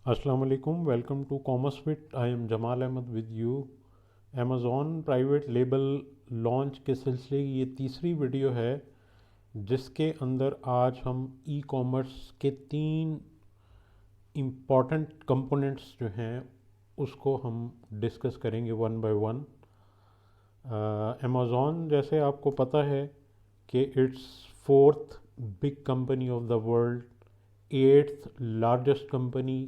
अस्सलाम वालेकुम, welcome to commerce wit. I am Jamal Ahmed with you. Amazon private label launch के सिलसिले की ये तीसरी वीडियो है जिसके अंदर आज हम ई कॉमर्स के तीन इम्पॉर्टेंट कंपोनेंट्स जो हैं उसको हम डिस्कस करेंगे वन बाय वन। अमेज़ॉन जैसे आपको पता है कि it's fourth big company of the world, eighth largest company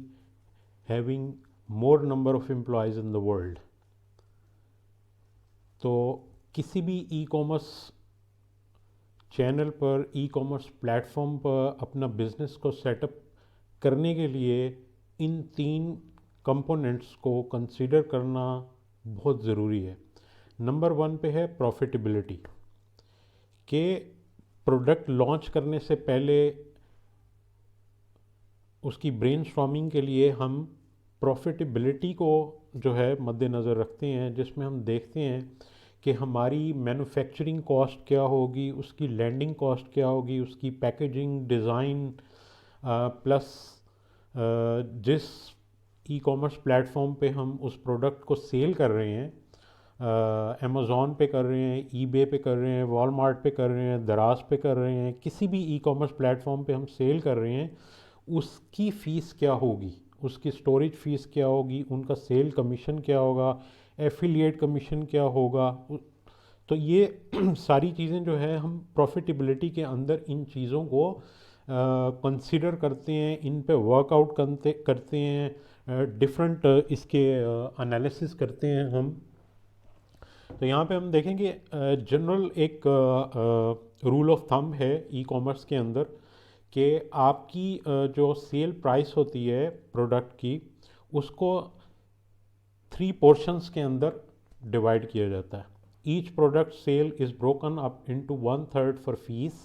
having more number of employees in the world. तो किसी भी ई कॉमर्स चैनल पर, ई कॉमर्स प्लेटफॉर्म पर अपना बिजनेस को सेटअप करने के लिए इन तीन कंपोनेंट्स को कंसीडर करना बहुत ज़रूरी है। नंबर वन पे है प्रॉफिटेबिलिटी, के प्रोडक्ट लॉन्च करने से पहले उसकी ब्रेनस्टॉर्मिंग के लिए हम प्रॉफिटेबिलिटी को जो है मद्देनज़र रखते हैं, जिसमें हम देखते हैं कि हमारी मैन्युफैक्चरिंग कॉस्ट क्या होगी, उसकी लैंडिंग कॉस्ट क्या होगी, उसकी पैकेजिंग डिज़ाइन, प्लस जिस ई कॉमर्स प्लेटफॉर्म पे हम उस प्रोडक्ट को सेल कर रहे हैं, अमेज़ॉन पे कर रहे हैं, ईबे पे कर रहे हैं, वॉलमार्ट पे कर रहे हैं, दराज पे कर रहे हैं, किसी भी ई कॉमर्स प्लेटफॉर्म पे हम सेल कर रहे हैं, उसकी फ़ीस क्या होगी, उसकी स्टोरेज फ़ीस क्या होगी, उनका सेल कमीशन क्या होगा, एफिलिएट कमीशन क्या होगा। तो ये सारी चीज़ें जो है हम प्रॉफिटेबिलिटी के अंदर इन चीज़ों को कंसीडर करते हैं, इन पे वर्कआउट करते करते हैं, डिफरेंट इसके एनालिसिस करते हैं हम। तो यहाँ पे हम देखेंगे जनरल एक रूल ऑफ थंब है ई कॉमर्स के अंदर कि आपकी जो सेल प्राइस होती है प्रोडक्ट की, उसको थ्री पोर्शंस के अंदर डिवाइड किया जाता है। Each product sale is broken up into one third for fees,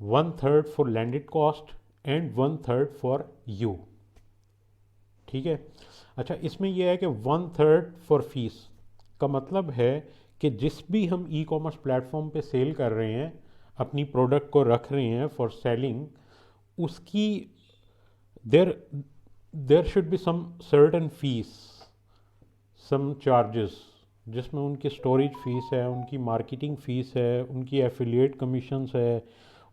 one third for landed cost and one third for you. ठीक है। अच्छा, इसमें यह है कि वन थर्ड फॉर फीस का मतलब है कि जिस भी हम ई कॉमर्स प्लेटफॉर्म पे सेल कर रहे हैं, अपनी प्रोडक्ट को रख रहे हैं फॉर सेलिंग, उसकी there there should be some certain fees, some charges, जिसमें उनकी स्टोरेज फ़ीस है, उनकी मार्केटिंग फ़ीस है, उनकी एफिलिएट कमीशंस है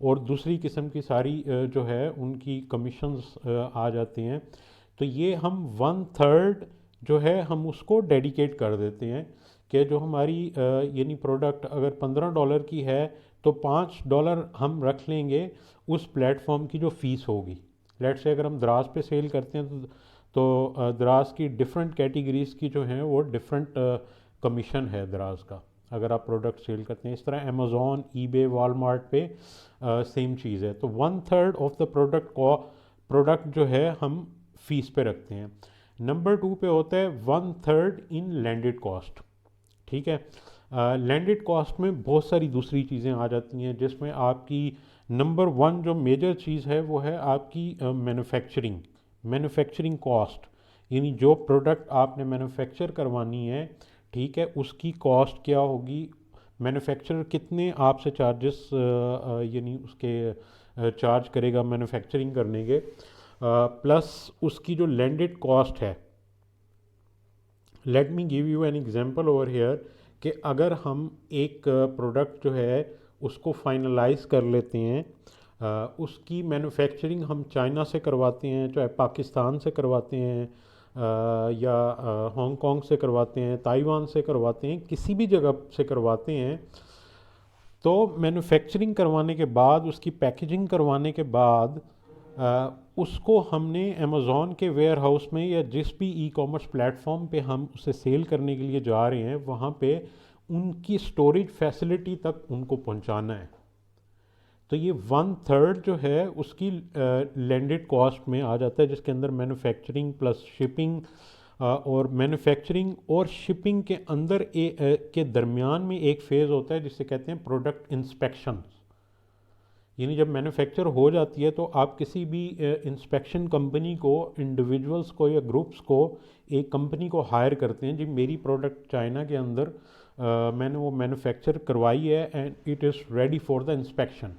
और दूसरी किस्म की सारी जो है उनकी कमीशंस आ जाती हैं। तो ये हम वन थर्ड जो है हम उसको डेडिकेट कर देते हैं कि जो हमारी यानी प्रोडक्ट अगर $15 की है तो $5 हम रख लेंगे उस प्लेटफॉर्म की जो फ़ीस होगी। लेट से अगर हम दराज पे सेल करते हैं तो दराज की डिफरेंट कैटेगरीज़ की जो हैं वो डिफरेंट कमीशन है दराज का, अगर आप प्रोडक्ट सेल करते हैं। इस तरह अमेज़ॉन, ईबे, वॉलमार्ट पे सेम चीज़ है। तो one third of the product को प्रोडक्ट जो है हम फीस पे रखते हैं। नंबर टू पे होता है one third in landed cost. ठीक है। लैंडेड कॉस्ट में बहुत सारी दूसरी चीज़ें आ जाती हैं, जिसमें आपकी नंबर वन जो मेजर चीज़ है वो है आपकी मैन्युफैक्चरिंग, मैन्युफैक्चरिंग कॉस्ट, यानी जो प्रोडक्ट आपने मैन्युफैक्चर करवानी है, ठीक है, उसकी कॉस्ट क्या होगी, मैन्युफैक्चरर कितने आपसे चार्जेस यानी उसके चार्ज करेगा मैन्युफैक्चरिंग करने के, प्लस उसकी जो लैंडेड कॉस्ट है। Let me give you an example over here कि अगर हम एक प्रोडक्ट जो है उसको फाइनलाइज कर लेते हैं, उसकी मैन्युफैक्चरिंग हम चाइना से करवाते हैं, चाहे पाकिस्तान से करवाते हैं, या हांगकांग से करवाते हैं, ताइवान से करवाते हैं, किसी भी जगह से करवाते हैं, तो मैन्युफैक्चरिंग करवाने के बाद, उसकी पैकेजिंग करवाने के बाद, उसको हमने अमेज़ॉन के वेयर हाउस में या जिस भी ई कॉमर्स प्लेटफॉर्म पे हम उसे सेल करने के लिए जा रहे हैं वहाँ पे उनकी स्टोरेज फैसिलिटी तक उनको पहुँचाना है। तो ये वन थर्ड जो है उसकी लैंडेड कॉस्ट में आ जाता है, जिसके अंदर मैन्युफैक्चरिंग प्लस शिपिंग, और मैन्युफैक्चरिंग और शिपिंग के अंदर के दरमियान में एक फ़ेज़ होता है जिसे कहते हैं प्रोडक्ट इंस्पेक्शन। यानी जब मैन्युफैक्चर हो जाती है तो आप किसी भी इंस्पेक्शन कंपनी को, इंडिविजुअल्स को या ग्रुप्स को, एक कंपनी को हायर करते हैं, जी मेरी प्रोडक्ट चाइना के अंदर मैंने वो मैन्युफैक्चर करवाई है and it is ready for the inspection.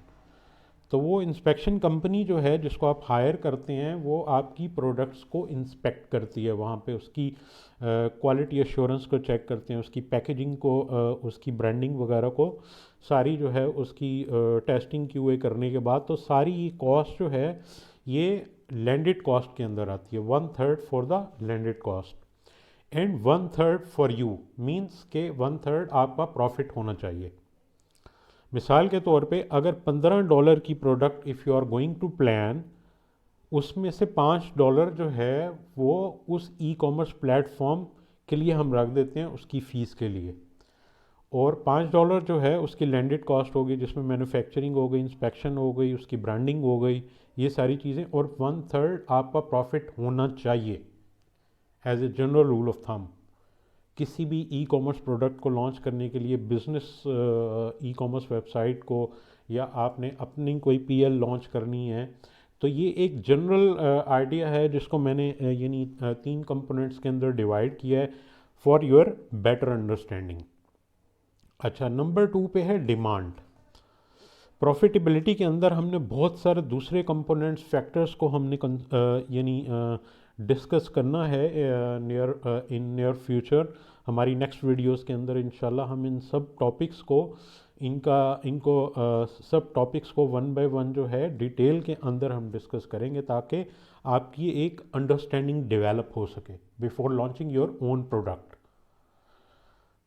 तो वो इंस्पेक्शन कंपनी जो है जिसको आप हायर करते हैं वो आपकी प्रोडक्ट्स को इंस्पेक्ट करती है, वहाँ पे उसकी क्वालिटी एश्योरेंस को चेक करते हैं, उसकी पैकेजिंग को, उसकी ब्रांडिंग वगैरह को सारी जो है उसकी टेस्टिंग क्यूए करने के बाद तो सारी ये कॉस्ट जो है ये लैंडेड कॉस्ट के अंदर आती है। 1/3 for the landed cost and 1/3 for you, means के 1/3 आपका प्रॉफिट होना चाहिए। मिसाल के तौर पे अगर $15 की product if you are going to plan, उसमें से $5 जो है वो उस ई कॉमर्स प्लेटफॉर्म के लिए हम रख देते हैं उसकी फ़ीस के लिए, और $5 जो है उसकी लैंडेड कॉस्ट होगी जिसमें मैन्युफैक्चरिंग हो गई, इंस्पेक्शन हो गई, उसकी ब्रांडिंग हो गई, ये सारी चीज़ें, और 1/3 आपका प्रॉफिट होना चाहिए as a general rule of thumb. किसी भी ई कॉमर्स प्रोडक्ट को लॉन्च करने के लिए बिज़नेस ई कॉमर्स वेबसाइट को, या आपने अपनी कोई पीएल लॉन्च करनी है, तो ये एक जनरल आइडिया है जिसको मैंने यानी 3 कंपोनेंट्स के अंदर डिवाइड किया है फॉर योर बेटर अंडरस्टैंडिंग। अच्छा, नंबर 2 पे है डिमांड। प्रॉफिटेबिलिटी के अंदर हमने बहुत सारे दूसरे कंपोनेंट्स फैक्टर्स को हमने यानी डिस्कस करना है नियर फ्यूचर। हमारी नेक्स्ट वीडियोस के अंदर इंशाल्लाह हम इन सब टॉपिक्स को सब टॉपिक्स को 1 बाय 1 जो है डिटेल के अंदर हम डिस्कस करेंगे ताकि आपकी एक अंडरस्टैंडिंग डेवलप हो सके before launching your own product.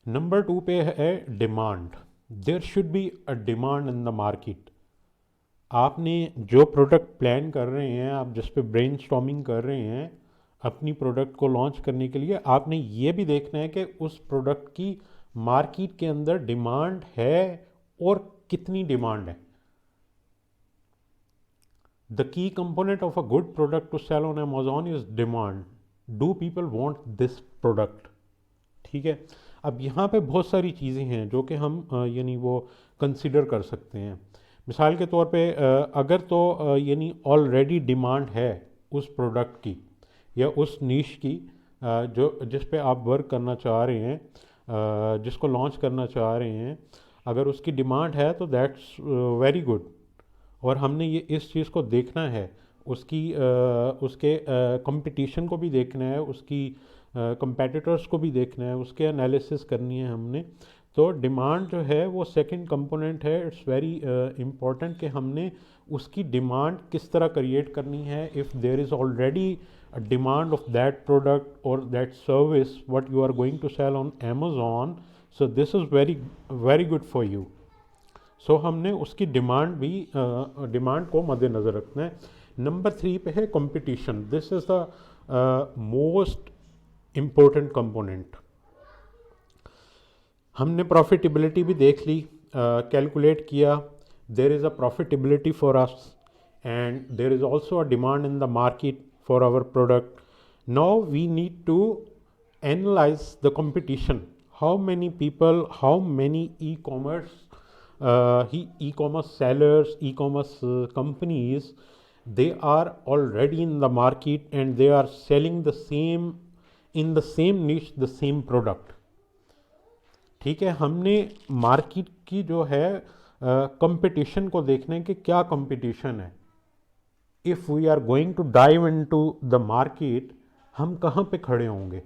Number 2 पे है demand. There should be a demand in the market. आपने जो प्रोडक्ट प्लान कर रहे हैं, आप जिस पे ब्रेनस्टॉर्मिंग कर रहे हैं अपनी प्रोडक्ट को लॉन्च करने के लिए, आपने ये भी देखना है कि उस प्रोडक्ट की मार्केट के अंदर डिमांड है और कितनी डिमांड है। The key component of a good product to sell on Amazon is demand. Do people want this product? ठीक है, अब यहाँ पे बहुत सारी चीज़ें हैं जो कि हम यानी वो कंसिडर कर सकते हैं। मिसाल के तौर पे अगर तो यानी ऑलरेडी डिमांड है उस प्रोडक्ट की या उस नीश की जो जिस पे आप वर्क करना चाह रहे हैं, जिसको लॉन्च करना चाह रहे हैं, अगर उसकी डिमांड है तो दैट्स वेरी गुड, और हमने ये इस चीज़ को देखना है, उसके कंपटीशन को भी देखना है, उसकी कंपेटिटर्स को भी देखना है, उसके एनालिसिस करनी है हमने। तो डिमांड जो है वो सेकंड कंपोनेंट है। इट्स वेरी इम्पॉर्टेंट कि हमने उसकी डिमांड किस तरह क्रिएट करनी है। If there is already a demand of that product or that service what you are going to sell on Amazon, so this is very good for you. So हमने उसकी demand को मद्देनज़र रखना है। नंबर 3 पे है competition. This is the most important component. हमने profitability भी देख ली, कैलकुलेट किया, there is a profitability for us and there is also a demand in the market for our product. Now we need to analyze the competition. How many people, how many e-commerce sellers, e-commerce companies, they are already in the market and they are selling the same in the same niche, the same product. ठीक है, हमने market की जो है competition को देखना है कि क्या कंपटीशन है। If we are going to dive into the market, हम कहाँ पे खड़े होंगे।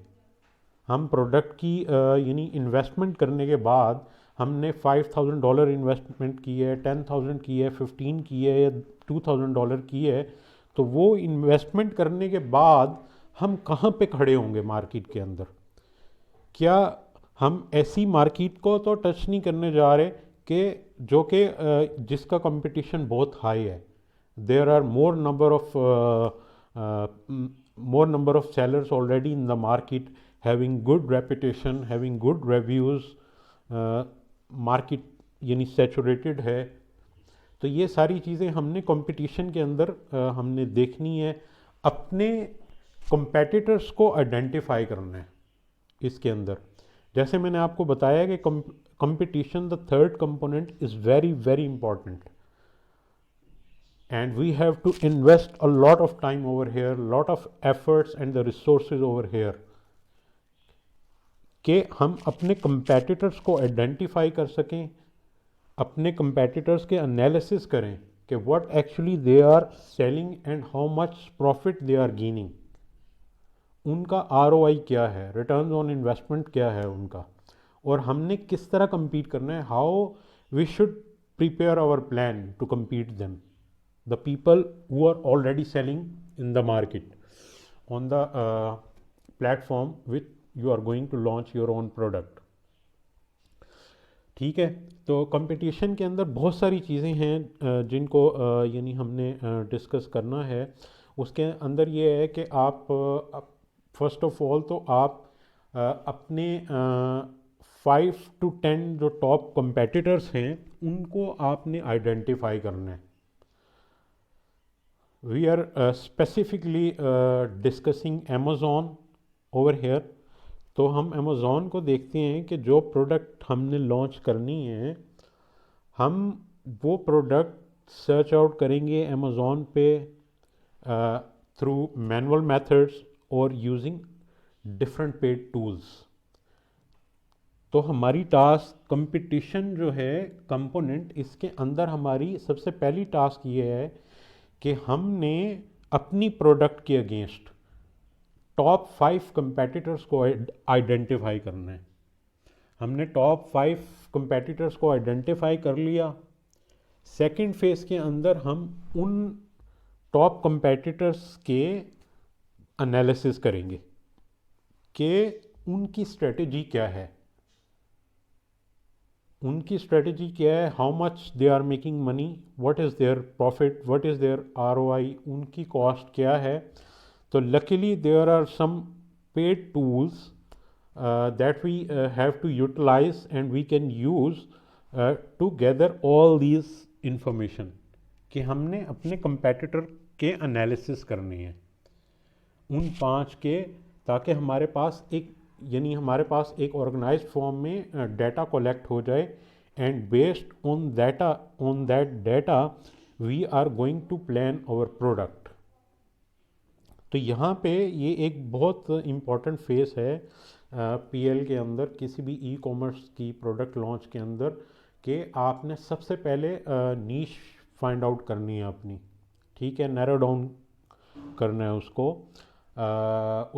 हम प्रोडक्ट की यानी इन्वेस्टमेंट करने के बाद हमने $5,000 इन्वेस्टमेंट की है, 10,000 की है, 15 की है या $2,000 की है, तो वो इन्वेस्टमेंट करने के बाद हम कहाँ पे खड़े होंगे मार्केट के अंदर। क्या हम ऐसी मार्केट को तो टच नहीं करने जा रहे कि जो कि जिसका कंपटीशन बहुत हाई है। There are more number of sellers already in the market, having good reputation, having good reviews, market यानी saturated है। तो ये सारी चीज़ें हमने कंपटीशन के अंदर हमने देखनी है। अपने competitors को आइडेंटिफाई करना है इसके अंदर। जैसे मैंने आपको बताया कि competition the third component is very very important. And we have to invest a lot of time over here, lot of efforts and the resources over here कि हम अपने competitors को आइडेंटिफाई कर सकें, अपने competitors के एनालिसिस करें कि what actually they are selling and how much profit they are gaining, उनका आरओआई क्या है, रिटर्न ऑन इन्वेस्टमेंट क्या है उनका, और हमने किस तरह compete करना है, how we should prepare our plan to compete them, the people who are already selling in the market on the platform which you are going to launch your own product. ठीक है, तो competition के अंदर बहुत सारी चीज़ें हैं जिनको यानी हमने डिस्कस करना है। उसके अंदर ये है कि आप फर्स्ट ऑफ ऑल तो आप अपने 5 to 10 जो टॉप कंपेटिटर्स हैं उनको आपने आइडेंटिफाई करना है। We are specifically discussing Amazon over here. तो हम अमेज़ॉन को देखते हैं कि जो प्रोडक्ट हमने लॉन्च करनी है, हम वो प्रोडक्ट सर्च आउट करेंगे अमेज़ॉन पे थ्रू मैनुअल मेथड्स और यूजिंग डिफरेंट पेड टूल्स। तो हमारी टास्क कंपटीशन जो है कंपोनेंट, इसके अंदर हमारी सबसे पहली टास्क ये है कि हमने अपनी प्रोडक्ट के अगेंस्ट टॉप 5 कंपेटिटर्स को आइडेंटिफाई करना है। हमने टॉप 5 कंपेटिटर्स को आइडेंटिफाई कर लिया। सेकंड फेज के अंदर हम उन टॉप कंपेटिटर्स के एनालिसिस करेंगे कि उनकी स्ट्रेटेजी क्या है, उनकी स्ट्रेटेजी क्या है, how much they are making money, what is their profit, what is their ROI, उनकी कॉस्ट क्या है। तो luckily there are some paid tools that we have to utilize and we can use to gather all these information कि हमने अपने competitor के analysis करने हैं उन 5 के, ताकि हमारे पास एक यानी हमारे पास एक ऑर्गेनाइज्ड फॉर्म में डाटा कलेक्ट हो जाए and based on that data we are going to plan our product. तो यहाँ पे ये एक बहुत इम्पॉर्टेंट फेस है पीएल के अंदर, किसी भी ई कॉमर्स की प्रोडक्ट लॉन्च के अंदर, कि आपने सबसे पहले नीश फाइंड आउट करनी है अपनी, ठीक है, नैरो डाउन करना है उसको।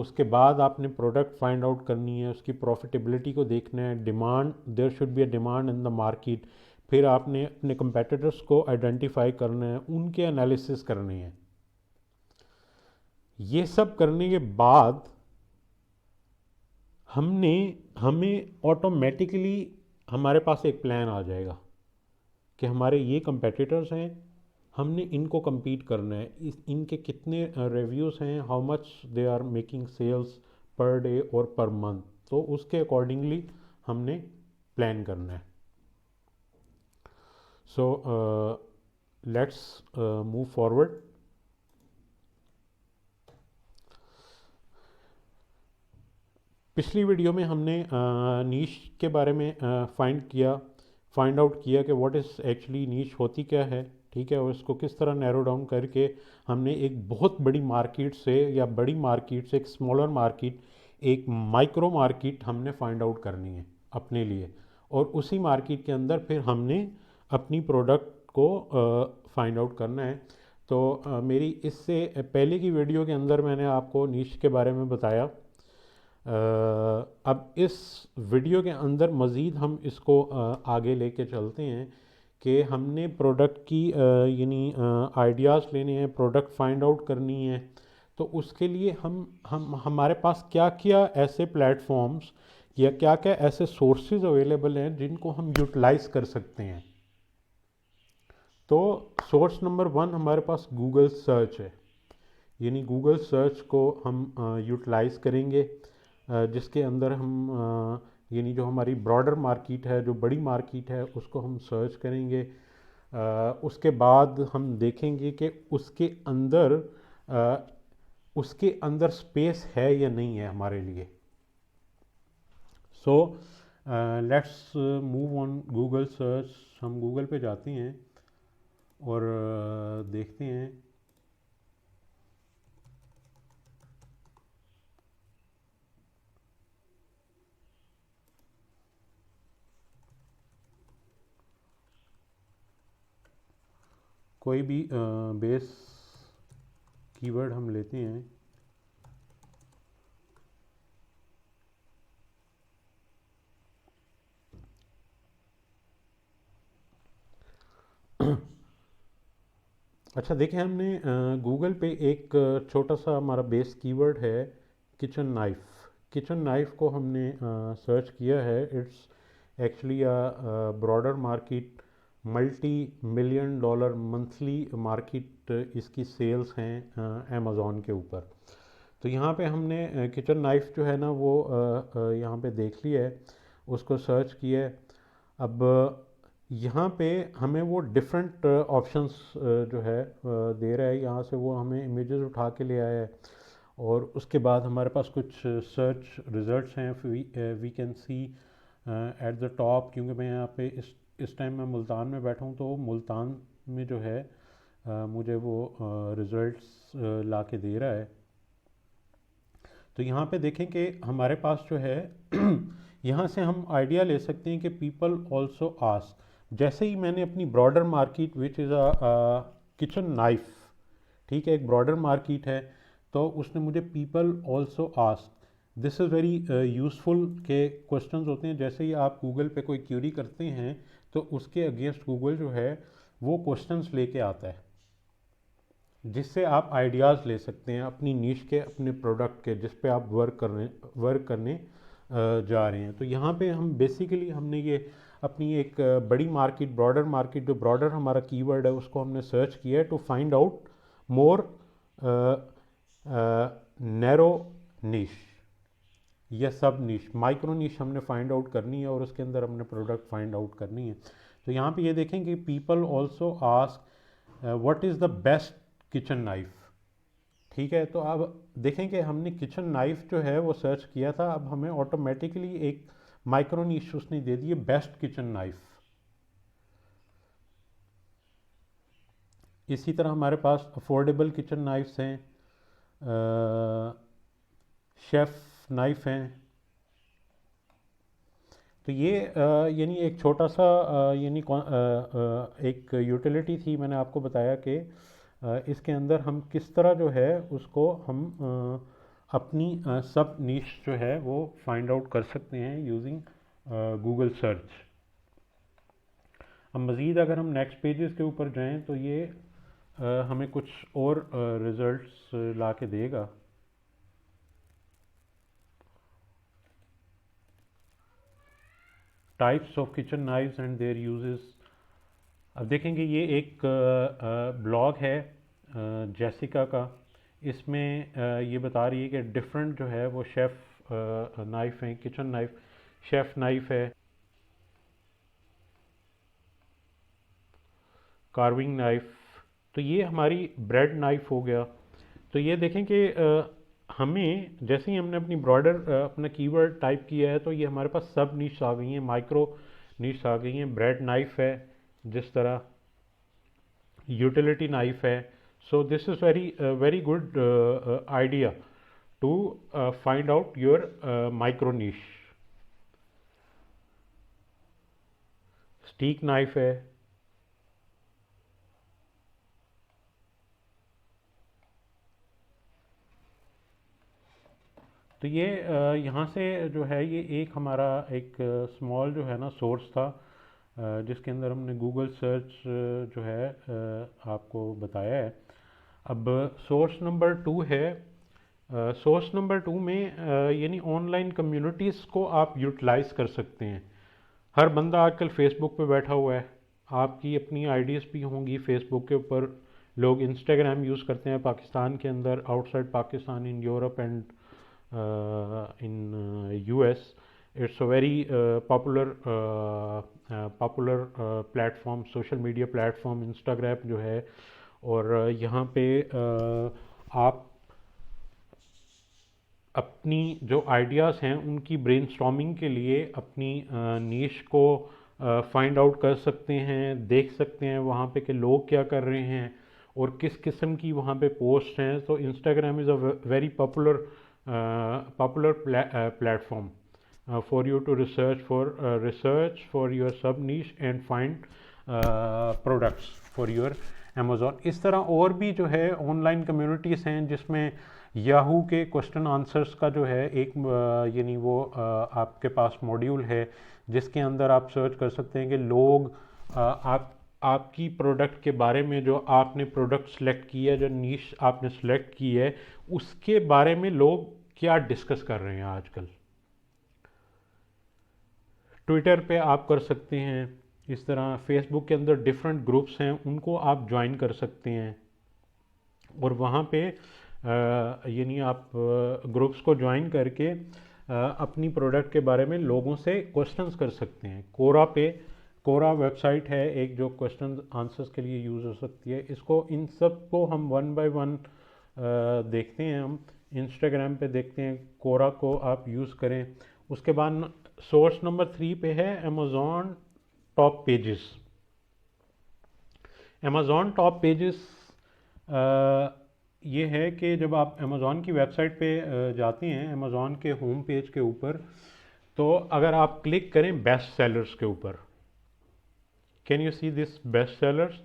उसके बाद आपने प्रोडक्ट फाइंड आउट करनी है, उसकी प्रॉफिटेबिलिटी को देखना है, demand, there should be a demand in the market. फिर आपने अपने कंपेटिटर्स को आइडेंटिफाई करना है, उनके एनालिसिस करने हैं। ये सब करने के बाद हमें ऑटोमेटिकली हमारे पास एक प्लान आ जाएगा कि हमारे ये कंपेटिटर्स हैं, हमने इनको compete करना है, इनके कितने रिव्यूज़ हैं, how much they are making sales per day और पर मंथ, तो उसके अकॉर्डिंगली हमने प्लान करना है। So let's move forward. पिछली वीडियो में हमने नीश के बारे में फाइंड आउट किया कि व्हाट इज़ एक्चुअली नीश होती क्या है, ठीक है, और इसको किस तरह नैरो डाउन करके हमने एक बहुत बड़ी मार्केट से, या बड़ी मार्केट से एक स्मॉलर मार्केट, एक माइक्रो मार्केट हमने फाइंड आउट करनी है अपने लिए, और उसी मार्केट के अंदर फिर हमने अपनी प्रोडक्ट को फाइंड आउट करना है। तो मेरी इससे पहले की वीडियो के अंदर मैंने आपको नीश के बारे में बताया। अब इस वीडियो के अंदर मज़ीद हम इसको आगे लेके चलते हैं कि हमने प्रोडक्ट की यानी आइडियाज़ लेने हैं, प्रोडक्ट फाइंड आउट करनी है। तो उसके लिए हम हमारे पास क्या क्या ऐसे प्लेटफॉर्म्स या क्या क्या ऐसे सोर्सेज अवेलेबल हैं जिनको हम यूटिलाइज़ कर सकते हैं। तो सोर्स नंबर 1 हमारे पास गूगल सर्च है, यानी गूगल सर्च को हम यूटिलाइज़ करेंगे, जिसके अंदर हम यानी जो हमारी ब्रॉडर मार्केट है, जो बड़ी मार्केट है, उसको हम सर्च करेंगे। उसके बाद हम देखेंगे कि उसके अंदर स्पेस है या नहीं है हमारे लिए। So let's move on Google search. हम गूगल पे जाते हैं और देखते हैं कोई भी बेस कीवर्ड हम लेते हैं, अच्छा देखें हमने गूगल पे एक छोटा सा हमारा बेस कीवर्ड है किचन नाइफ। किचन नाइफ को हमने सर्च किया है। It's actually broader market, multi million dollar monthly market इसकी सेल्स हैं अमेज़ॉन के ऊपर। तो यहाँ पे हमने किचन नाइफ जो है ना वो यहाँ पे देख लिया है, उसको सर्च किया है। अब यहाँ पे हमें वो डिफरेंट ऑप्शंस जो है दे रहा है। यहाँ से वो हमें इमेजेस उठा के ले आया है और उसके बाद हमारे पास कुछ सर्च रिजल्ट्स हैं। We can see at the top, क्योंकि मैं यहाँ पे इस टाइम मैं मुल्तान में बैठा हूँ, तो मुल्तान में जो है मुझे वो रिज़ल्ट्स ला के दे रहा है। तो यहाँ पे देखें कि हमारे पास जो है यहाँ से हम आइडिया ले सकते हैं कि पीपल ऑल्सो आस्क। जैसे ही मैंने अपनी broader market which is a kitchen knife, ठीक है, एक ब्रॉडर मार्केट है, तो उसने मुझे people also ask, this is very useful के क्वेश्चंस होते हैं। जैसे ही आप गूगल पे कोई क्यूरी करते हैं तो उसके अगेंस्ट गूगल जो है वो क्वेश्चंस लेके आता है, जिससे आप आइडियाज़ ले सकते हैं अपनी नीश के, अपने प्रोडक्ट के, जिस पे आप वर्क करने जा रहे हैं। तो यहाँ पे हम बेसिकली हमने ये अपनी एक बड़ी मार्केट, ब्रॉडर मार्केट, जो ब्रॉडर हमारा कीवर्ड है उसको हमने सर्च किया है to find out more narrow niche या सब नीश, माइक्रो नीश हमने फाइंड आउट करनी है और उसके अंदर हमने प्रोडक्ट फाइंड आउट करनी है। तो यहाँ पे ये देखें कि people also ask what is the best kitchen knife, ठीक है। तो अब देखें कि हमने किचन नाइफ जो है वो सर्च किया था, अब हमें ऑटोमेटिकली एक माइक्रो नीश उसने दे दी है, बेस्ट किचन नाइफ। इसी तरह हमारे पास अफोर्डेबल किचन नाइफ्स हैं, शेफ नाइफ हैं। तो ये यानी एक छोटा सा एक यूटिलिटी थी, मैंने आपको बताया कि इसके अंदर हम किस तरह जो है उसको हम अपनी सब नीश जो है वो फाइंड आउट कर सकते हैं यूजिंग गूगल सर्च। अब मज़ीद अगर हम नेक्स्ट पेजेस के ऊपर जाएं तो ये हमें कुछ और रिज़ल्ट्स ला के देगा। Types of kitchen knifes and there uses. अब देखेंगे ये एक ब्लॉग है जेसिका का, इसमें ये बता रही है कि डिफरेंट जो है वो शेफ़ नाइफ़ हैं, किचन नाइफ, शेफ़ नाइफ है, कार्विंग नाइफ। तो ये हमारी ब्रेड नाइफ हो गया। तो ये देखें कि हमें जैसे ही हमने अपनी ब्रॉडर अपना कीवर्ड टाइप किया है तो ये हमारे पास सब नीश आ गई हैं, माइक्रो नीश आ गई हैं। ब्रेड नाइफ है, जिस तरह यूटिलिटी नाइफ है। So this is very good idea to find out your micro niche. Steak knife है, तो ये यहाँ से जो है ये एक हमारा एक स्मॉल जो है ना सोर्स था जिसके अंदर हमने गूगल सर्च जो है आपको बताया है। अब सोर्स नंबर 2 है। सोर्स नंबर 2 में यानी ऑनलाइन कम्युनिटीज़ को आप यूटिलाइज़ कर सकते हैं। हर बंदा आजकल फेसबुक पे बैठा हुआ है, आपकी अपनी आईडीज़ भी होंगी फेसबुक के ऊपर। लोग इंस्टाग्राम यूज़ करते हैं पाकिस्तान के अंदर, outside Pakistan, in Europe and in US. It's a very popular platform, social media platform Instagram जो है। और यहाँ पे आप अपनी जो आइडियाज़ हैं उनकी ब्रेनस्टॉर्मिंग के लिए अपनी नीश को फाइंड आउट कर सकते हैं, देख सकते हैं वहाँ पे कि लोग क्या कर रहे हैं और किस किस्म की वहाँ पे पोस्ट हैं। तो Instagram is a very popular platform for you to research for your sub niche and find products for your Amazon. इस तरह और भी जो है ऑनलाइन कम्युनिटीज़ हैं जिसमें याहू के क्वेश्चन आंसर्स का जो है एक यानी वो आपके पास मॉड्यूल है जिसके अंदर आप सर्च कर सकते हैं कि लोग आप आपकी प्रोडक्ट के बारे में, जो आपने प्रोडक्ट सेलेक्ट की है, जो नीश आपने सेलेक्ट की है, उसके बारे में लोग क्या डिस्कस कर रहे हैं आजकल। ट्विटर पे आप कर सकते हैं, इस तरह फेसबुक के अंदर डिफरेंट ग्रुप्स हैं उनको आप ज्वाइन कर सकते हैं और वहाँ पे यानी आप ग्रुप्स को ज्वाइन करके अपनी प्रोडक्ट के बारे में लोगों से क्वेश्चंस कर सकते हैं। कोरा वेबसाइट है एक जो क्वेश्चन आंसर्स के लिए यूज़ हो सकती है। इसको इन सब को हम वन बाय वन देखते हैं, हम इंस्टाग्राम पे देखते हैं। कोरा को आप यूज़ करें। उसके बाद सोर्स नंबर 3 पे है Amazon top pages. Amazon top pages ये है कि जब आप अमेज़ॉन की वेबसाइट पे जाते हैं, अमेज़ॉन के होम पेज के ऊपर, तो अगर आप क्लिक करें बेस्ट सेलर्स के ऊपर, can you see this best sellers,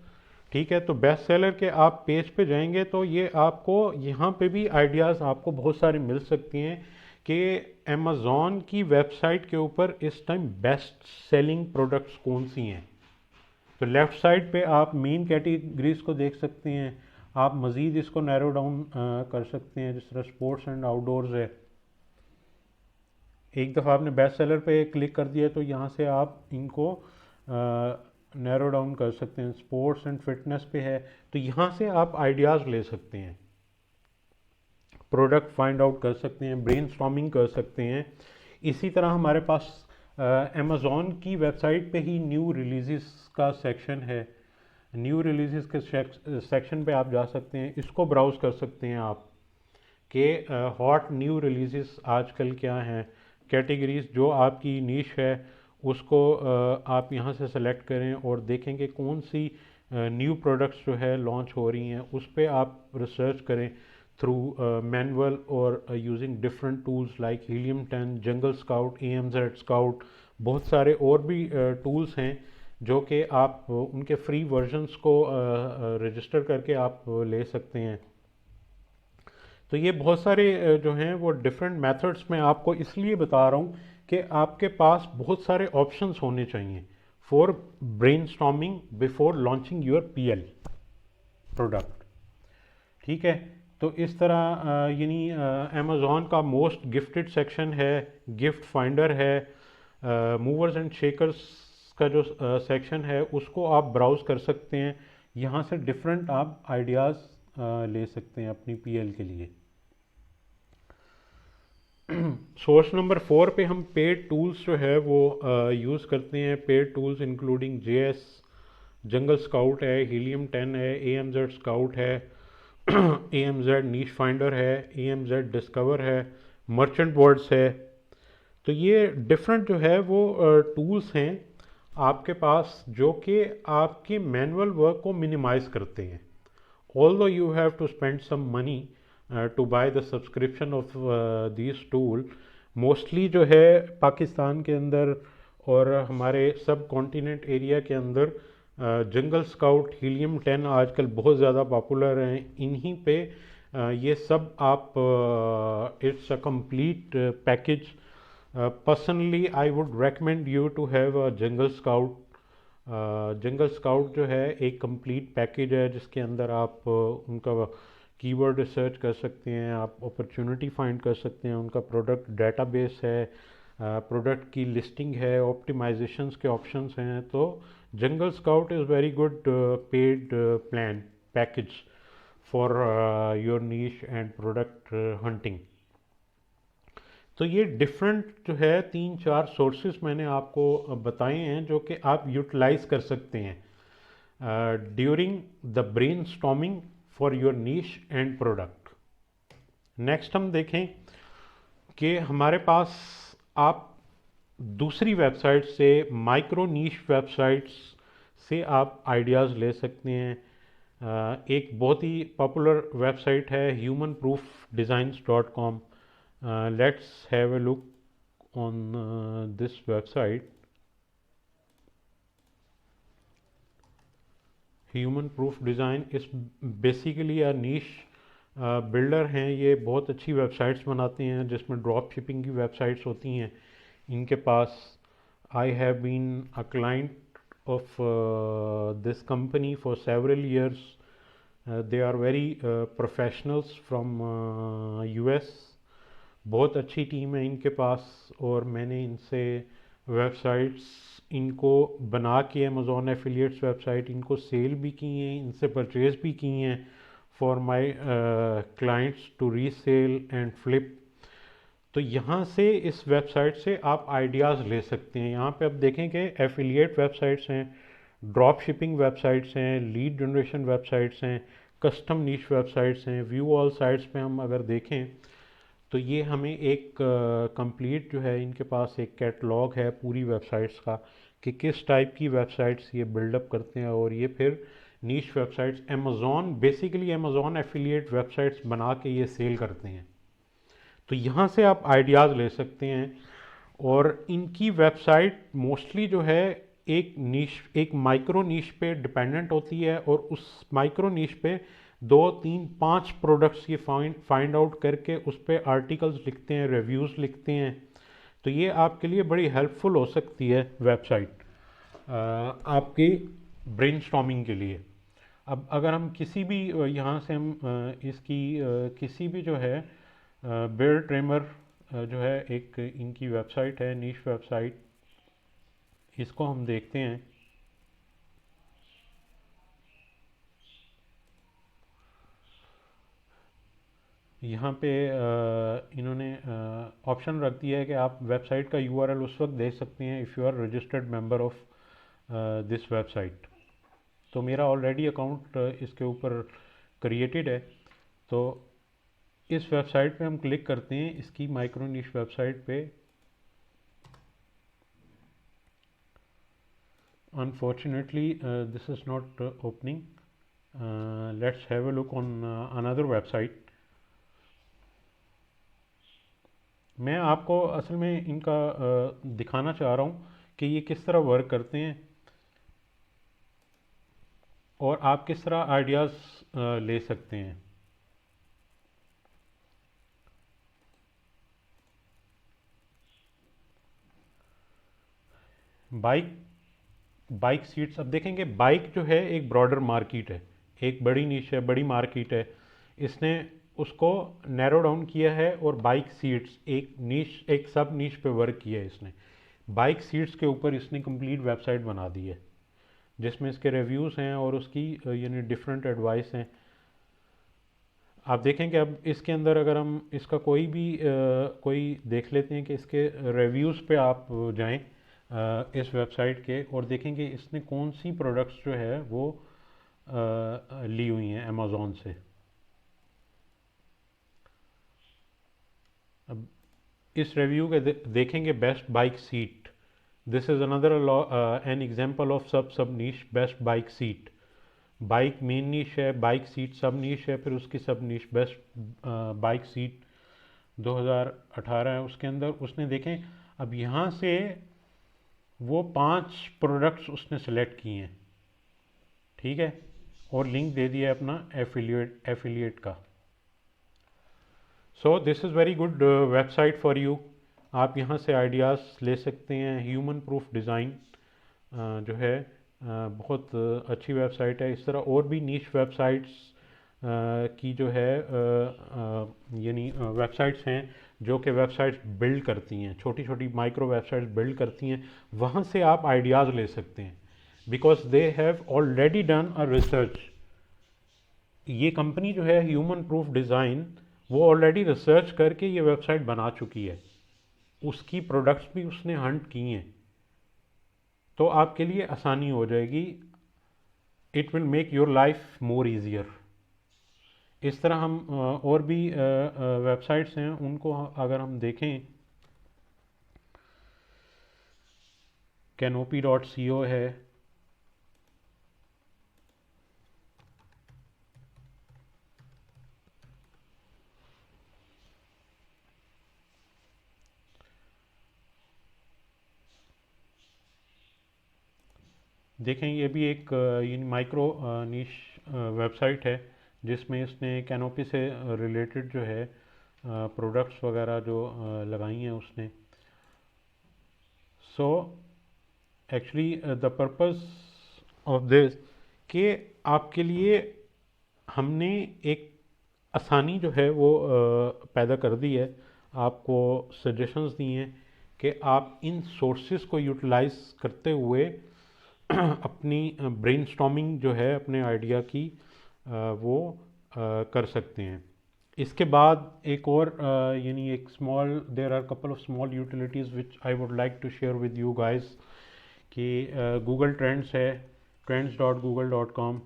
ठीक है, तो बेस्ट सेलर के आप पेज पे जाएंगे तो ये आपको यहाँ पे भी आइडियाज़ आपको बहुत सारे मिल सकती हैं कि अमेज़ॉन की वेबसाइट के ऊपर इस टाइम बेस्ट सेलिंग प्रोडक्ट्स कौन सी हैं। तो लेफ़्ट साइड पे आप मेन कैटेगरीज को देख सकते हैं। आप मज़ीद इसको नैरो डाउन कर सकते हैं, जिस तरह स्पोर्ट्स एंड आउटडोर्स है। एक दफ़ा आपने बेस्ट सेलर पे क्लिक कर दिया तो यहाँ से आप इनको नैरो डाउन कर सकते हैं। स्पोर्ट्स एंड फिटनेस पे है तो यहाँ से आप आइडियाज़ ले सकते हैं, प्रोडक्ट फाइंड आउट कर सकते हैं, ब्रेनस्टॉर्मिंग कर सकते हैं। इसी तरह हमारे पास अमेज़ॉन की वेबसाइट पे ही न्यू रिलीज़ का सेक्शन है। न्यू रिलीज़ के सेक्शन पे आप जा सकते हैं, इसको ब्राउज़ कर सकते हैं आप कि हॉट न्यू रिलीज़ आजकल क्या हैं। कैटेगरीज जो आपकी नीश है उसको आप यहाँ से सेलेक्ट करें और देखें कि कौन सी न्यू प्रोडक्ट्स जो है लॉन्च हो रही हैं, उस पर आप रिसर्च करें थ्रू मैनुअल और using different tools like helium 10, जंगल स्काउट, AMZ स्काउट। बहुत सारे और भी टूल्स हैं जो कि आप उनके फ्री वर्जन्स को रजिस्टर करके आप ले सकते हैं। तो ये बहुत सारे जो हैं वो डिफरेंट मेथड्स मैं आपको इसलिए बता रहा हूँ कि आपके पास बहुत सारे ऑप्शंस होने चाहिए for brainstorming before launching your PL product, ठीक है। तो इस तरह यानी अमेज़ॉन का मोस्ट गिफ्टेड सेक्शन है, गिफ्ट फाइंडर है, मूवर्स एंड शेकर्स का जो सेक्शन है उसको आप ब्राउज़ कर सकते हैं। यहाँ से डिफरेंट आप आइडियाज़ ले सकते हैं अपनी PL के लिए। सोर्स नंबर 4 पे हम पेड टूल्स जो है वो यूज़ करते हैं। पेड टूल्स इंक्लूडिंग JS, जंगल स्काउट है, हीलियम 10 है, AMZ स्काउट है, AMZ नीश फाइंडर है, AMZ डिस्कवर है, मर्चेंट वर्ड्स है। तो ये डिफरेंट जो है वो टूल्स हैं आपके पास जो कि आपके मैनुअल वर्क को मिनिमाइज करते हैं। although you have to spend some money to buy the subscription of these tool, mostly जो है पाकिस्तान के अंदर और हमारे सब कॉन्टिनेंट एरिया के अंदर जंगल स्काउट, हीलियम 10 आजकल बहुत ज़्यादा पॉपुलर हैं। इन्हीं पे ये सब आप it's a complete package. Personally I would recommend you to have a Jungle Scout. Jungle Scout जो है एक कंप्लीट पैकेज है जिसके अंदर आप उनका कीवर्ड रिसर्च कर सकते हैं, आप अपॉर्चुनिटी फाइंड कर सकते हैं, उनका प्रोडक्ट डेटाबेस है, प्रोडक्ट की लिस्टिंग है, ऑप्टिमाइजेशंस के ऑप्शंस हैं। तो जंगल scout is very good paid plan package for your niche and product hunting. तो ये डिफरेंट जो है 3-4 सोर्सेस मैंने आपको बताए हैं जो कि आप यूटिलाइज कर सकते हैं during the brain storming for your niche and product. Next हम देखें कि हमारे पास आप दूसरी वेबसाइट से, माइक्रो नीश वेबसाइट्स से आप आइडियाज़ ले सकते हैं। एक बहुत ही पॉपुलर वेबसाइट है humanproofdesigns.com। let's have a look on this website। Human proof design इस बेसिकली अ नीश बिल्डर हैं। ये बहुत अच्छी वेबसाइट्स बनाते हैं जिसमें ड्रॉप शिपिंग की वेबसाइट्स होती हैं इनके पास। I have been a client of this company for several years. They are very professionals from US. बहुत अच्छी टीम है इनके पास और मैंने इनसे वेबसाइट्स इनको बना के अमेज़ॉन एफिलिएट्स वेबसाइट इनको सेल भी की हैं, इनसे परचेज भी की हैं for my clients to resell and flip. तो यहाँ से इस वेबसाइट से आप आइडियाज़ ले सकते हैं। यहाँ पे आप देखें कि एफिलिएट वेबसाइट्स हैं, ड्रॉप शिपिंग वेबसाइट्स हैं, लीड जनरेशन वेबसाइट्स हैं, कस्टम नीश वेबसाइट्स हैं। व्यू ऑल साइट्स पे हम अगर देखें तो ये हमें एक कंप्लीट जो है इनके पास एक कैटलॉग है पूरी वेबसाइट्स का कि किस टाइप की वेबसाइट्स ये बिल्डअप करते हैं और ये फिर niche websites Amazon basically Amazon affiliate websites बना के ये सेल करते हैं। तो यहाँ से आप आइडियाज़ ले सकते हैं। और इनकी वेबसाइट मोस्टली जो है एक नीश एक माइक्रो नीश पे डिपेंडेंट होती है और उस माइक्रो नीश पे 2 3 5 प्रोडक्ट्स ये फाइंड आउट करके उस पर आर्टिकल्स लिखते हैं, रिव्यूज़ लिखते हैं। तो ये आपके लिए बड़ी हेल्पफुल हो सकती है वेबसाइट आपकी ब्रेनस्टॉर्मिंग के लिए। अब अगर हम किसी भी यहाँ से हम इसकी किसी भी जो है बेयर ट्रेमर जो है एक इनकी वेबसाइट है नीश वेबसाइट, इसको हम देखते हैं। यहाँ पे इन्होंने ऑप्शन रख दिया है कि आप वेबसाइट का यूआरएल उस वक्त दे सकते हैं if you are registered member of this website. तो मेरा ऑलरेडी अकाउंट इसके ऊपर क्रिएटेड है। तो इस वेबसाइट पे हम क्लिक करते हैं, इसकी माइक्रो निश वेबसाइट पे। Unfortunately this is not opening. Let's have a look on another website. मैं आपको असल में इनका दिखाना चाह रहा हूँ कि ये किस तरह वर्क करते हैं और आप किस तरह आइडियाज़ ले सकते हैं। बाइक बाइक सीट्स, अब देखेंगे बाइक जो है एक ब्रॉडर मार्केट है, एक बड़ी नीश है, बड़ी मार्केट है। इसने उसको नैरो डाउन किया है और बाइक सीट्स एक नीश एक सब नीश पे वर्क किया है इसने। बाइक सीट्स के ऊपर इसने कंप्लीट वेबसाइट बना दी है जिसमें इसके रिव्यूज़ हैं और उसकी यानी डिफरेंट एडवाइस हैं। आप देखें कि अब इसके अंदर अगर हम इसका कोई भी कोई देख लेते हैं कि इसके रिव्यूज़ पे आप जाएं इस वेबसाइट के और देखेंगे इसने कौन सी प्रोडक्ट्स जो है वो ली हुई हैं अमेज़ॉन से। अब इस रिव्यू के देखेंगे best bike seat. This is another an example of sub sub niche best bike seat. Bike main niche है, बाइक सीट सब नीश है, फिर उसकी सब नीश बेस्ट बाइक सीट 2018 है। उसके अंदर उसने देखें अब यहाँ से वो 5 प्रोडक्ट्स उसने सेलेक्ट किए हैं, ठीक है, और लिंक दे दिया है अपना एफिलिएट का। सो this is very good website for you. आप यहाँ से आइडियाज़ ले सकते हैं। ह्यूमन प्रूफ डिज़ाइन जो है बहुत अच्छी वेबसाइट है। इस तरह और भी नीश वेबसाइट्स की जो है यानी वेबसाइट्स हैं जो कि वेबसाइट्स बिल्ड करती हैं, छोटी छोटी माइक्रो वेबसाइट्स बिल्ड करती हैं। वहाँ से आप आइडियाज़ ले सकते हैं because they have already done a research. ये कंपनी जो है ह्यूमन प्रूफ डिज़ाइन वो ऑलरेडी रिसर्च करके ये वेबसाइट बना चुकी है, उसकी प्रोडक्ट्स भी उसने हंट की हैं। तो आपके लिए आसानी हो जाएगी। It will make your life more easier. इस तरह हम और भी वेबसाइट्स हैं उनको अगर हम देखें, canopy.co है, देखें ये भी एक माइक्रो नीश वेबसाइट है जिसमें इसने कैनोपी से रिलेटेड जो है प्रोडक्ट्स वगैरह जो लगाई हैं उसने। So actually the purpose of this कि आपके लिए हमने एक आसानी जो है वो पैदा कर दी है, आपको सजेशंस दी हैं कि आप इन सोर्सेज को यूटिलाइज करते हुए अपनी ब्रेनस्टॉर्मिंग जो है अपने आइडिया की वो कर सकते हैं। इसके बाद एक और यानी एक small there are couple of small utilities which I would like to share with you guys कि गूगल ट्रेंड्स है, trends.google.com,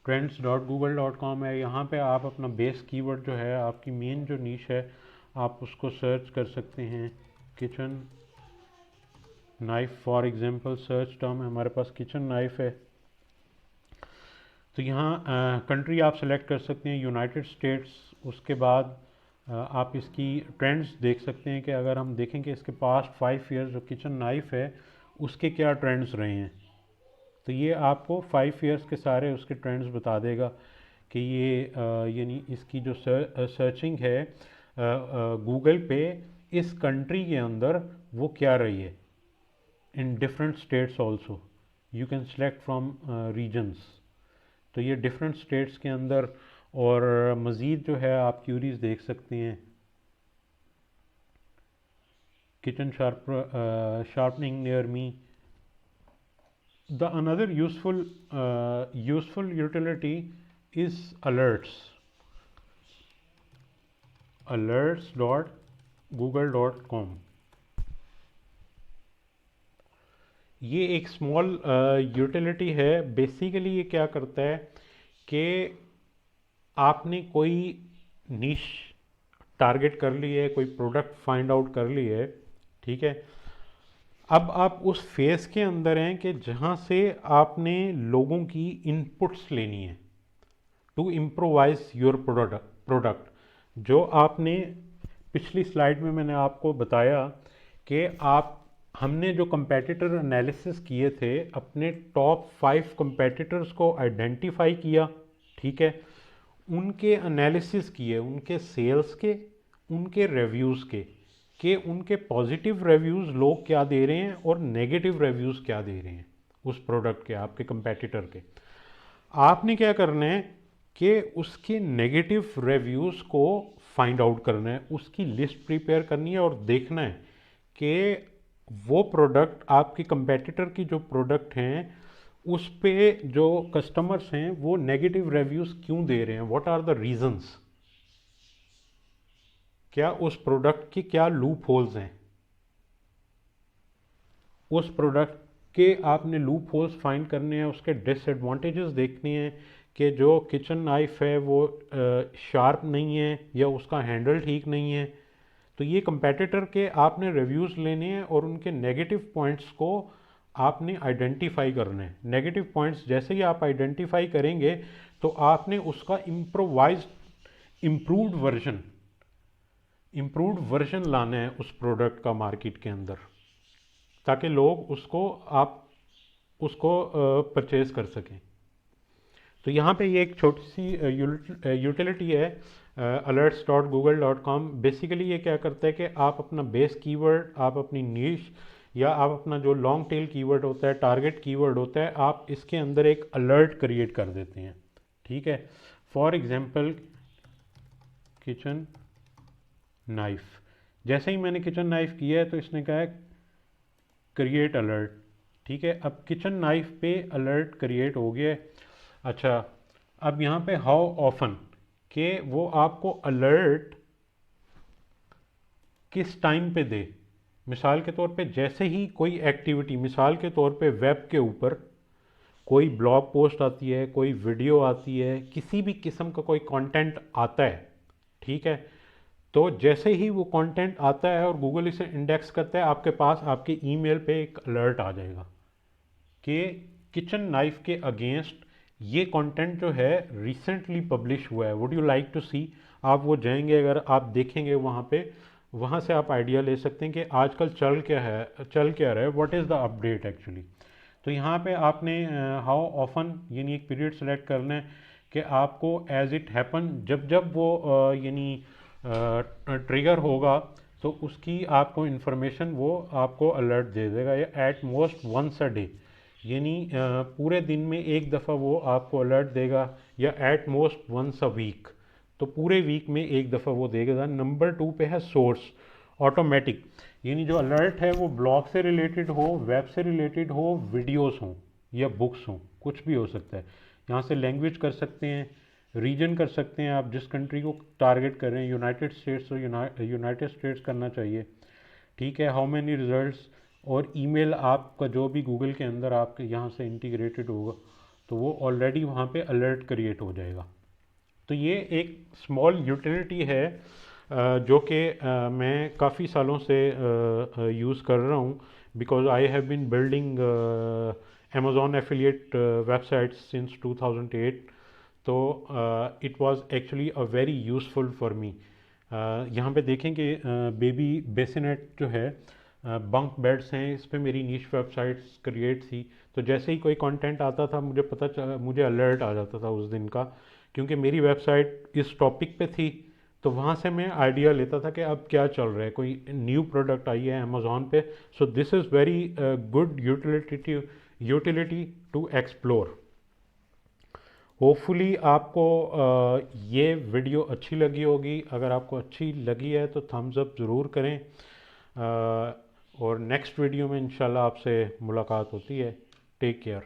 trends.google.com है। यहाँ पे आप अपना बेस कीवर्ड जो है, आपकी मेन जो नीश है, आप उसको सर्च कर सकते हैं। Kitchen knife for example search term है, हमारे पास किचन नाइफ है। तो यहाँ कंट्री आप सेलेक्ट कर सकते हैं यूनाइटेड स्टेट्स। उसके बाद आप इसकी ट्रेंड्स देख सकते हैं कि अगर हम देखें कि इसके पास्ट 5 ईयर्स जो किचन नाइफ है उसके क्या ट्रेंड्स रहे हैं, तो ये आपको 5 ईयर्स के सारे उसके ट्रेंड्स बता देगा कि ये यानी इसकी जो सर्चिंग है गूगल पे इस कंट्री के अंदर वो क्या रही है, in different states also you can select from regions. तो ये डिफरेंट स्टेट्स के अंदर, और मज़ीद जो है आप क्यूरीज देख सकते हैं। Kitchen sharpening near me. The another useful utility is alerts. alerts.google.com। ये एक स्मॉल यूटिलिटी है। बेसिकली ये क्या करता है कि आपने कोई निश टारगेट कर ली है, कोई प्रोडक्ट फाइंड आउट कर ली है, ठीक है। अब आप उस फेज़ के अंदर हैं कि जहाँ से आपने लोगों की इनपुट्स लेनी है टू इम्प्रोवाइज योर प्रोडक्ट। जो आपने पिछली स्लाइड में मैंने आपको बताया कि आप हमने जो कंपेटिटर एनालिसिस किए थे, अपने टॉप 5 कंपेटिटर्स को आइडेंटिफाई किया, ठीक है, उनके एनालिसिस किए, उनके सेल्स के, उनके रिव्यूज़ के, कि उनके पॉजिटिव रिव्यूज़ लोग क्या दे रहे हैं और नेगेटिव रिव्यूज़ क्या दे रहे हैं उस प्रोडक्ट के, आपके कंपेटिटर के। आपने क्या करना है कि उसके नेगेटिव रिव्यूज़ को फाइंड आउट करना है, उसकी लिस्ट प्रिपेयर करनी है और देखना है कि वो प्रोडक्ट आपके कंपेटिटर की जो प्रोडक्ट हैं उस पे जो कस्टमर्स हैं वो नेगेटिव रिव्यूज़ क्यों दे रहे हैं, व्हाट आर द रीजंस, क्या उस प्रोडक्ट के क्या लूप होल्स हैं। उस प्रोडक्ट के आपने लूप होल्स फाइंड करने हैं, उसके डिसएडवांटेजेस देखने हैं कि जो किचन नाइफ है वो शार्प नहीं है या उसका हैंडल ठीक नहीं है। तो ये कंपेटिटर के आपने रिव्यूज़ लेने हैं और उनके नेगेटिव पॉइंट्स को आपने आइडेंटिफाई करने हैं। नेगेटिव पॉइंट्स जैसे ही आप आइडेंटिफाई करेंगे तो आपने उसका इम्प्रूव्ड वर्जन लाना है उस प्रोडक्ट का मार्केट के अंदर, ताकि लोग उसको परचेज कर सकें। तो यहाँ पे ये एक छोटी सी यूटिलिटी है alerts.google.com। बेसिकली ये क्या करता है कि आप अपना बेस कीवर्ड, आप अपनी नीश या आप अपना जो लॉन्ग टेल कीवर्ड होता है, टारगेट कीवर्ड होता है, आप इसके अंदर एक अलर्ट क्रिएट कर देते हैं, ठीक है। फॉर एग्जांपल किचन नाइफ, जैसे ही मैंने किचन नाइफ किया है तो इसने कहा है क्रिएट अलर्ट, ठीक है। अब किचन नाइफ पे अलर्ट क्रिएट हो गया। अच्छा, अब यहाँ पे हाउ ऑफन के वो आपको अलर्ट किस टाइम पे दे। मिसाल के तौर पे जैसे ही कोई एक्टिविटी, मिसाल के तौर पे वेब के ऊपर कोई ब्लॉग पोस्ट आती है, कोई वीडियो आती है, किसी भी किस्म का कोई कंटेंट आता है, ठीक है, तो जैसे ही वो कंटेंट आता है और गूगल इसे इंडेक्स करता है, आपके पास आपके ईमेल पे एक अलर्ट आ जाएगा कि किचन नाइफ के अगेंस्ट ये कंटेंट जो है रिसेंटली पब्लिश हुआ है, वुड यू लाइक टू सी। आप वो जाएंगे, अगर आप देखेंगे वहाँ पे वहाँ से आप आइडिया ले सकते हैं कि आजकल चल क्या रहा है, what is the update actually. तो यहाँ पे आपने हाउ ऑफन यानी एक पीरियड सेलेक्ट करना है कि आपको एज इट हैपन, जब जब वो यानी ट्रिगर होगा तो उसकी आपको इन्फॉर्मेशन वो आपको अलर्ट दे देगा, या at most once a day, यानी पूरे दिन में एक दफ़ा वो आपको अलर्ट देगा, या at most once a week, तो पूरे वीक में एक दफ़ा वो देगा। नंबर 2 पे है सोर्स, ऑटोमेटिक, यानी जो अलर्ट है वो ब्लॉग से रिलेटेड हो, वेब से रिलेटेड हो, वीडियोस हों या बुक्स हों, कुछ भी हो सकता है। यहाँ से लैंग्वेज कर सकते हैं, रीजन कर सकते हैं, आप जिस कंट्री को टारगेट कर रहे हैं, यूनाइटेड स्टेट्स तो यूनाइटेड स्टेट्स करना चाहिए, ठीक है। हाउ मेनी रिजल्ट्स, और ईमेल आपका जो भी गूगल के अंदर आपके यहाँ से इंटीग्रेटेड होगा तो वो ऑलरेडी वहाँ पे अलर्ट क्रिएट हो जाएगा। तो ये एक स्मॉल यूटिलिटी है जो कि मैं काफ़ी सालों से यूज़ कर रहा हूँ, because I have been building Amazon affiliate websites since 2008। तो it was actually a very useful for me. यहाँ पे देखें कि बेबी बेसिनेट जो है, बंक बेड्स हैं, इस पे मेरी नीश वेबसाइट्स क्रिएट थी। तो जैसे ही कोई कंटेंट आता था मुझे अलर्ट आ जाता था उस दिन का, क्योंकि मेरी वेबसाइट इस टॉपिक पे थी। तो वहाँ से मैं आइडिया लेता था कि अब क्या चल रहा है, कोई न्यू प्रोडक्ट आई है अमेज़ॉन पे। So this is very good utility to explore. Hopefully आपको ये वीडियो अच्छी लगी होगी। अगर आपको अच्छी लगी है तो थम्स अप ज़रूर करें, और नेक्स्ट वीडियो में इंशाल्लाह आपसे मुलाकात होती है। Take care.